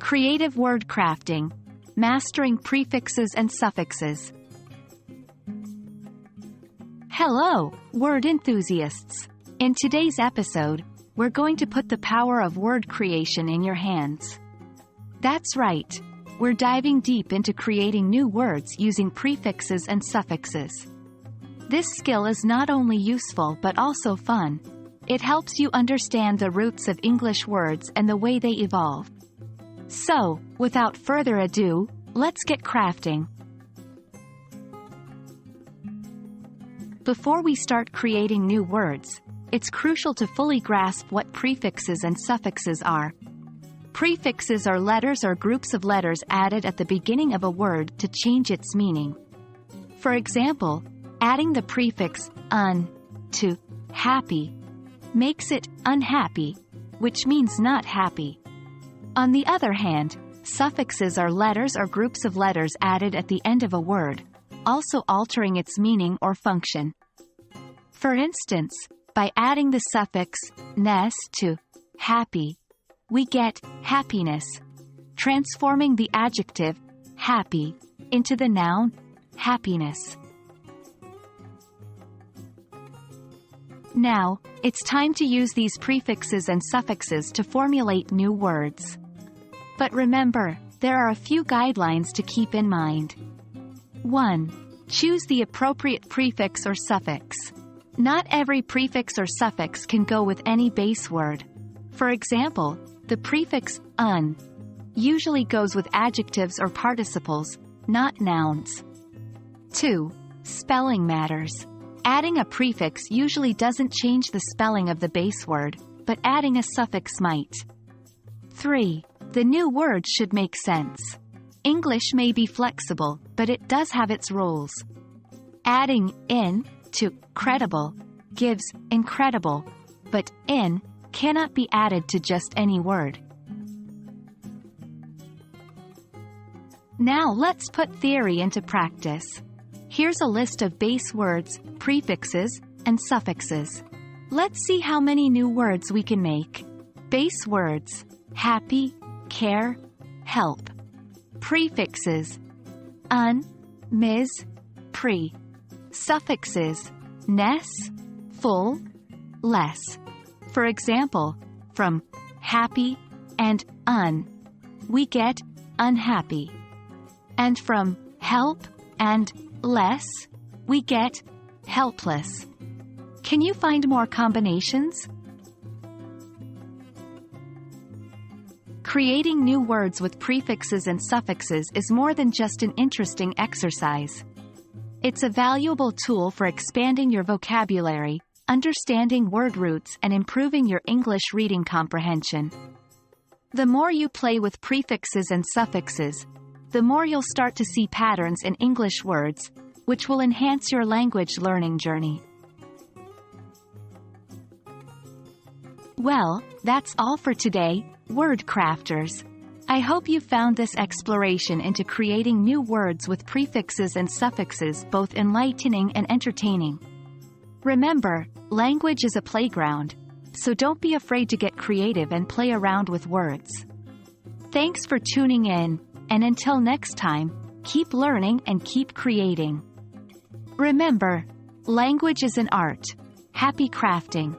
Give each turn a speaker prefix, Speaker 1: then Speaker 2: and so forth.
Speaker 1: Creative word crafting. Mastering prefixes and suffixes. Hello, word enthusiasts! In today's episode, we're going to put the power of word creation in your hands. That's right, we're diving deep into creating new words using prefixes and suffixes. This skill is not only useful but also fun. It helps you understand the roots of English words and the way they evolve. So, without further ado, let's get crafting. Before we start creating new words, it's crucial to fully grasp what prefixes and suffixes are. Prefixes are letters or groups of letters added at the beginning of a word to change its meaning. For example, adding the prefix un to happy makes it unhappy, which means not happy. On the other hand, suffixes are letters or groups of letters added at the end of a word, also altering its meaning or function. For instance, by adding the suffix ness to happy, we get happiness, transforming the adjective happy into the noun happiness. Now, it's time to use these prefixes and suffixes to formulate new words. But remember, there are a few guidelines to keep in mind. 1. Choose the appropriate prefix or suffix. Not every prefix or suffix can go with any base word. For example, the prefix un usually goes with adjectives or participles, not nouns. 2. Spelling matters. Adding a prefix usually doesn't change the spelling of the base word, but adding a suffix might. 3. The new word should make sense. English may be flexible, but it does have its rules. Adding in to credible gives incredible, but in cannot be added to just any word. Now let's put theory into practice. Here's a list of base words, prefixes, and suffixes. Let's see how many new words we can make. Base words: happy, care, help. Prefixes: un, mis, pre. Suffixes: ness, full, less. For example, from happy and un, we get unhappy. And from help and less, we get helpless. Can you find more combinations? Creating new words with prefixes and suffixes is more than just an interesting exercise. It's a valuable tool for expanding your vocabulary, understanding word roots, and improving your English reading comprehension. The more you play with prefixes and suffixes, the more you'll start to see patterns in English words, which will enhance your language learning journey. Well, that's all for today, word crafters. I hope you found this exploration into creating new words with prefixes and suffixes both enlightening and entertaining. Remember, language is a playground, so don't be afraid to get creative and play around with words. Thanks for tuning in, and until next time, keep learning and keep creating. Remember, language is an art. Happy crafting!